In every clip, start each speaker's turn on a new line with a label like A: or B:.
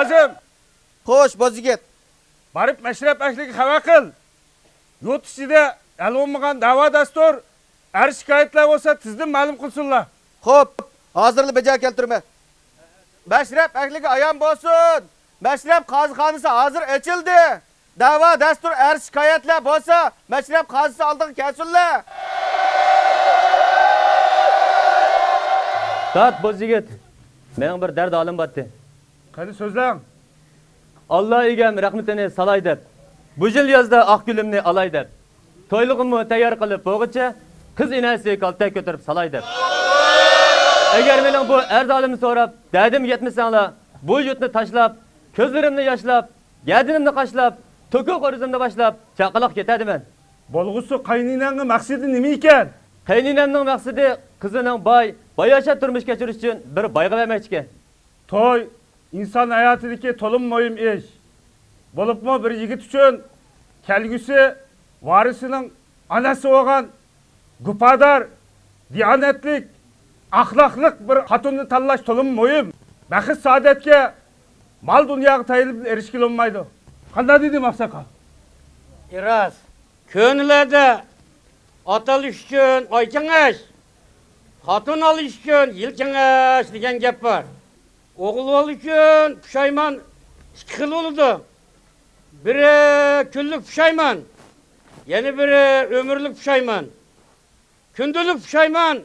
A: Kazım.
B: Hoş bozigit.
A: Barıp meşrep ehliga xabar qil. Yurt ichida hali olmagan da'vo dastur, shikoyatlar bo'lsa tizdim ma'lum qilsinlar.
B: Xo'p, hozirli baja keltirma. Meşrep ehliga ayon bo'lsin. Meşrep qozixonasi hozir ochildi. Da'vo dastur shikoyatlar bo'lsa, meşrep qozisi oldiga kelsinlar.
C: Tat bozigit. Mening bir dard olim batdi.
A: Qani so'zlang.
C: Allah egam rahmatini salay deb. Bu yil yozda oq gulimni olay deb. To'ylig'imni tayyor qilib bo'g'icha, qiz enasi kaltak ko'tarib salay deb. Agar mening bu ardolimni so'rab, dadim yetmasanglar, bu yurtni tashlab, ko'zlarimni yoshlab, gadinimni qashlab, to'koq o'rizimni boshlab, chaqaloq ketadiman.
A: Bo'lg'usi qayninangning maqsadi nima ekan?
C: Qayninamning maqsadi qizining boyasha turmush kechirish uchun bir boyga bermoqchi.
A: To'y inson hayotidagi to'lim muhim ish. Bo'libmi bir yigit uchun kelgusi varisining onasi bo'lgan gupadar, diyonatlik, axloqli bir xotinni tanlash to'lim muhim. Baxt saodatga mol dunyoga tayinib erishgil olmaydi. Qanday dedi Maqsaqal?
D: İraz, ko'ngillarda atalish uchun oy kengash, xotin olish uchun yil kengash degan gap bor. O'g'il bo'lish uchun pushaymon ikki xil bo'ladi. Biri kunlik pushaymon, yana biri ömürlük pushaymon. Kundulik pushaymon,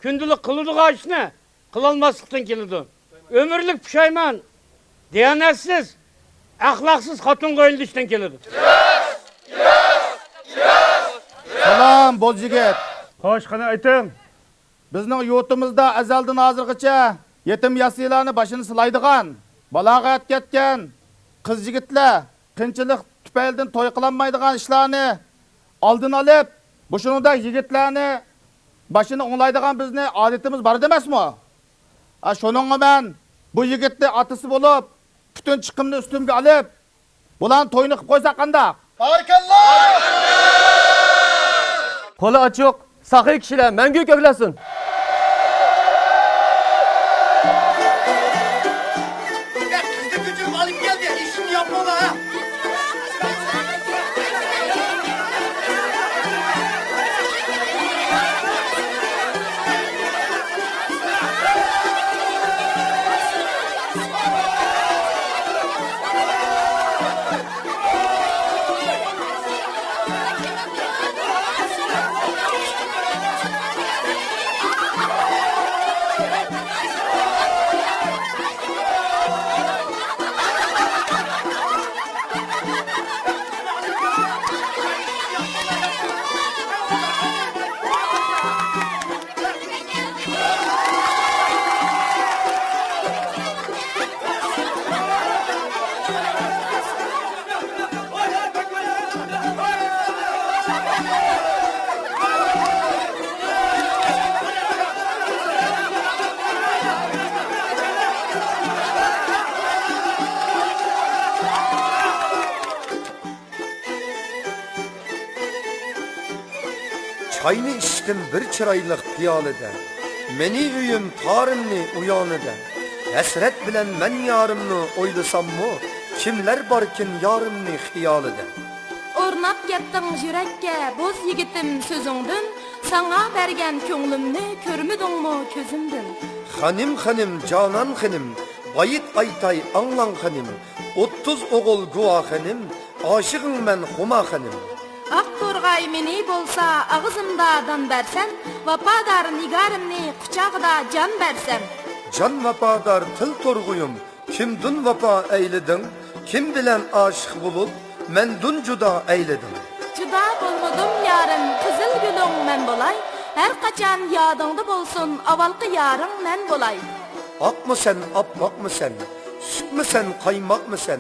D: kundulik qiladigan ishni qilolmaslikdan keladi. Ömürlük pushaymon, diyonatsiz, axloqsiz xotin qo'yilishdan keladi.
B: Salam bozigit.
A: Xo'sh, qani ayting.
B: Bizning yurtimizda azaldan hozirgacha yetim yasiylarni boshini silaydigan, balog'at ketgan qiz yigitlar qinchilik tufaylidan to'y qilinmaydigan ishlarni oldin olib, bu shuningdek yigitlarni boshini o'nglaydigan bizning odatimiz bor emasmi? Shuningga men bu yigitni otasi bo'lib, butun chiqimni ustimga olib, bularni to'yni qilib qo'ysa qanday? Barakalloh!
C: Qo'li ochiq, saxiy kishilar mangu ko'klasin.
E: Çayni içtim bir çıraylık piyalede, meni üyüm tarımni uyanıda. Esret bilen men yarımni oylasam mı, kimler barkin yarımni hiyalede.
F: Ornap gettin yürekке boz yigitim sözündün, sana bergen könglimni körmüdün mu közümdün.
E: Hanım canan hanım, bayit aytay anlan hanım, 30 oğul guva hanım, aşığım ben huma hanım.
F: Ak torgay meni bolsa ağzımda dan bersen, vapadar nigarımni kucağıda can bersem.
E: Can vapadar tıl torguyum, kim dün vapa eyledin, kim bilen aşık bulup, men dün cuda eyledim.
F: Cuda bolmadım yarın, kızıl gülüm men bolay, her kaçan yadında bolsun, avalkı yarın men bolay.
E: Ak mı sen, apmak mı sen, süt mü sen, kaymak mı sen,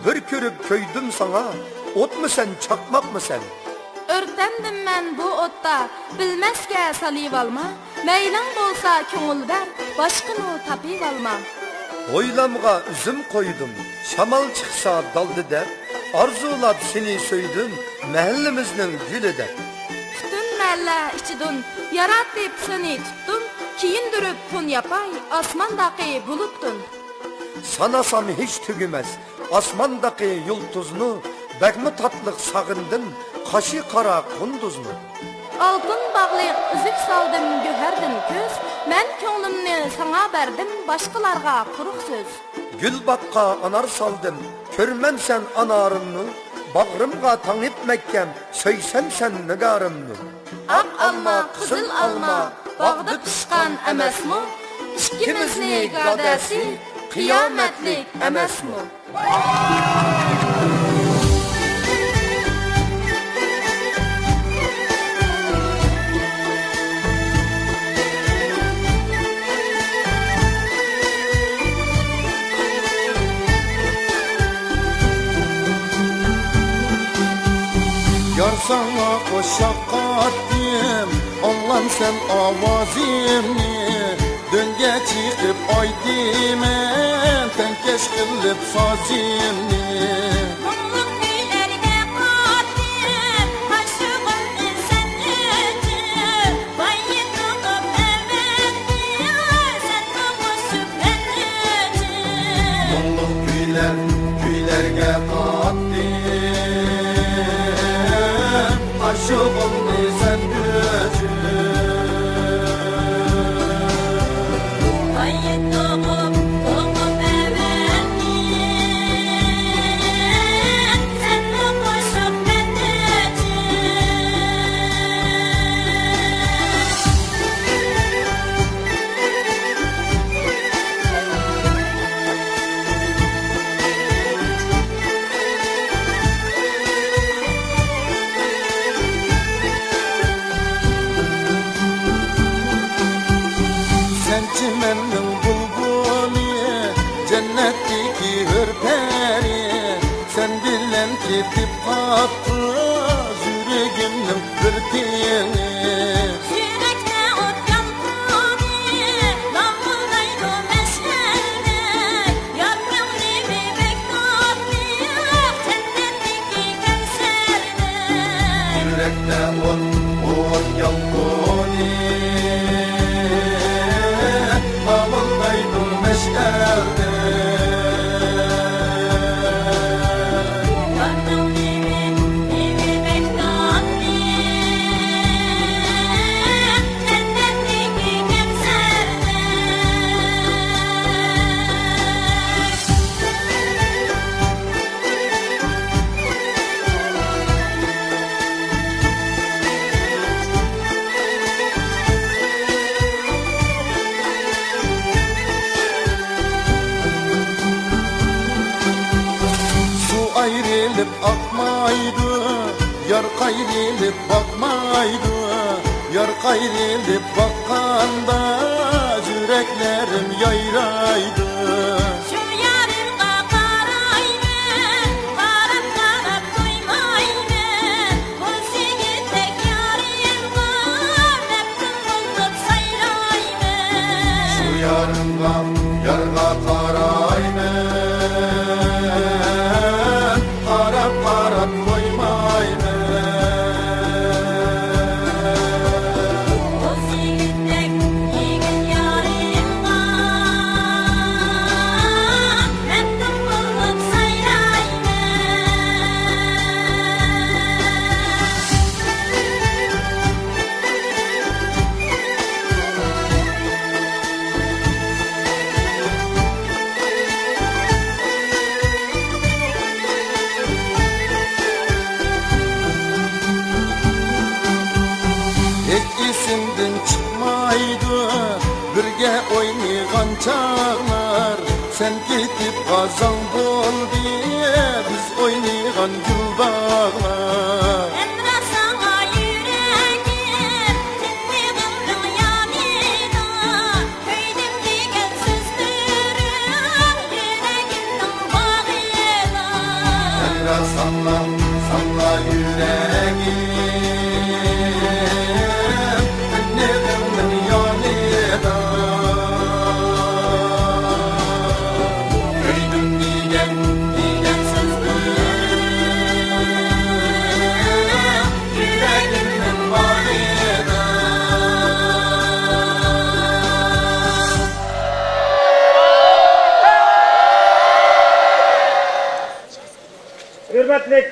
E: bir körüp köydüm sana, ot mu sen, çakmak mı sen?
F: Örtendim men bu otta, bilmezke saliv alma, meylan bolsa köngül ver, başkını tapib alma.
E: Oylamga üzüm koydum, şamal çıksa daldı der, arzulap seni söydüm, mahallemizning gülü der.
F: Tutun mella içidun, yaratib seni tuttum, kiyindirip pun yapay, asmandaki bulutdun.
E: sanasam hiç tügümez. Asmandaki yıldızını, bekmi tatlık sağındın, kaşı kara kunduzunu.
F: Altın bağlıq üzük saldım göherdin köz, mən könglimni sana berdim, başqalarga quruq söz.
E: Gül bakka anar saldım, körmem sen anarımını, bağrımga tanıp Mekkem, söysem sen nigarımını.
F: Ak alma, qızıl alma, bağda pişqan emasmı? İkimizni gadasi, qiyametlik emasmı?
B: Yar sana koşak attım, Allah'ım sen avazimni. Dönge çıkıp aydimen, tenkeş kılıp sazimni.
F: Mutluluk güllerine qatim, aşığımı sen için. Bayı tutup evettim, sen kavuşup ben için.
B: Mulluk kuylerge attım, aşığımı sen için.
F: Bayı tutup evettim, sen kavuşup ben için.
B: Sen çimennin bulbuli, cennetteki hürperi. Sen bilen ketip kaptı, yüreğimnin bir tiyeni.
F: Yürekte ot yankıdı, davıldaydı meşherde. Yaprağını bebek tatlı, cennetteki kevserde.
B: Yürekte ot yankoni, havaldaydım meşerde.
F: Yaprağını bebek tatlı, cennetteki kevserde.
B: Su ayrılıp akmaydı, yar kayrılıp bakmaydı. Yar kayrılıp bakkanda, yüreklerim yayraydı.
F: Şu yarımga qarayman, qarab duymayman. Bu yigitek yarim var, məftun olub sayrayman.
B: Şu yarga karaymen, qarab koymaymen.
F: Bu yigitek yigit yarim var, məftun olub sayrayman.
B: Hiç isimden çıkmaydı, birge oynayan çağlar. Sen gidip kazan bol diye, biz oynayan gül bağlar.
F: Emre sana yüreğim, dinliğimden yanıydı. Köydim diyen sözlerim, yüreğimden bağıydı.
B: Emre salla yüreğim, dinleğimden yanıydı. Köyüm diyen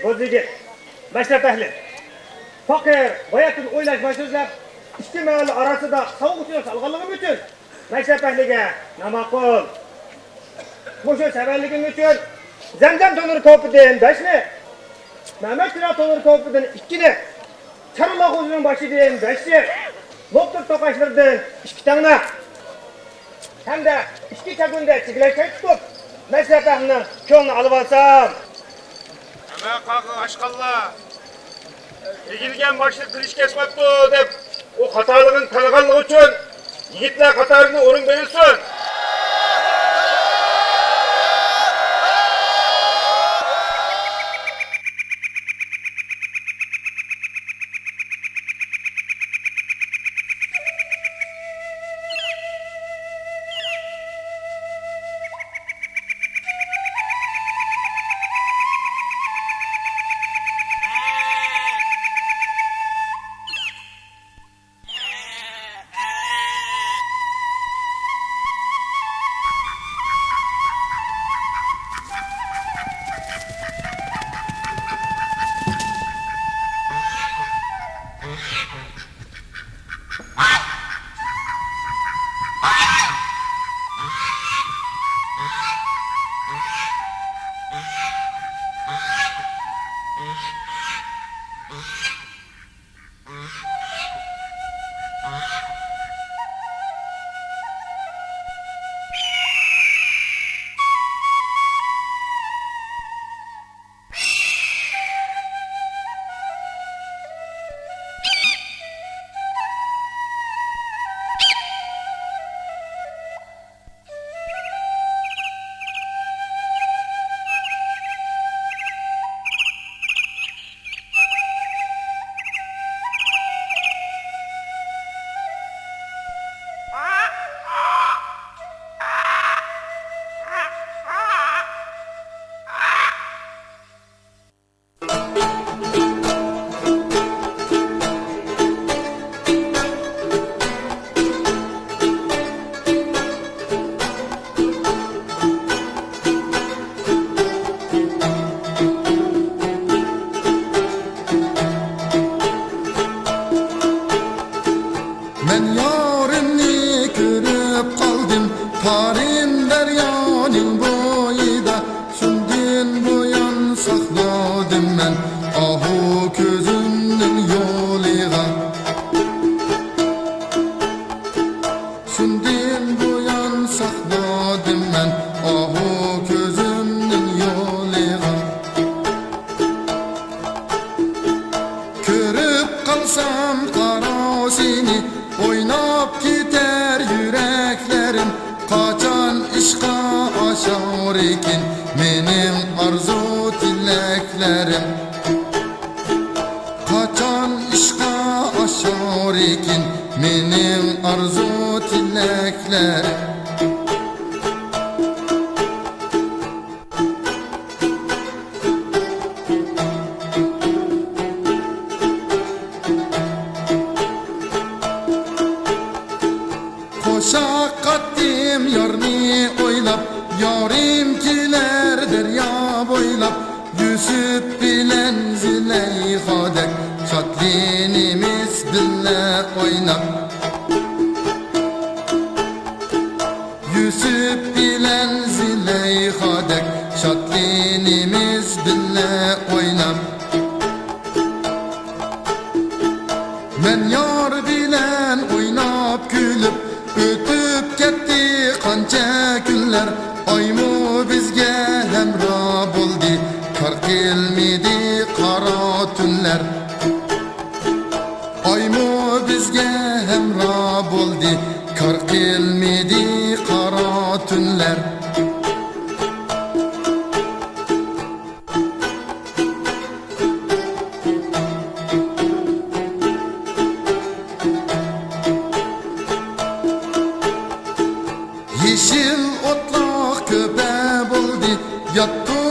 G: Koz yigit, meşrep ehli. Fakir, bayatın oylaş başözlep, iki mahalle arasında soğuk tutuyor salgınlığım için. Meşrep ehlige namakul. Bu şu severliğim için zemzem tonur kopudun 5'ni. Mehmet Kira tonur kopudun 2'ni. Çarıla kuzunun başı deyin 5'ni. Loptur tokaşlardan 2 tane. Hem de 2 sekunda çikileşe tutup meşrep ehlinin köyünü alıp alsam.
A: Hemen kalkın aşkalla. Egilgen başlık kılıç kesmek bu dep o hatalığın tanıganlığı için yigitler katarını orun verilsin.
H: Tarin deryanın boyida Sündün boyan sakladım ben Ahu közümün yoliga Sündün boyan sakladım ben Ahu közümün yoliga Körüp kalsam kara seni Oynap gider yüreklerim Kaçan işqa aşar iken Menim arzu dileklerim Kaçan işqa aşar iken Menim arzu dileklerim Koşa kattim yarni oylap Yarim kiler derya boylap Yusuf bilen Züleyha'dek Şatlinimiz bille oynap Yusuf bilen Züleyha'dek Şatlinimiz bille oynap Men yar bilen oynap gülüp Ötüp ketdi qancha kunlar Oymu bizga hemra bo'ldi Kar kelmedi qara tunlar Oymu bizga hemra bo'ldi Kar kelmedi qara tunlar Yeşil otlaq köpe buldi Yattı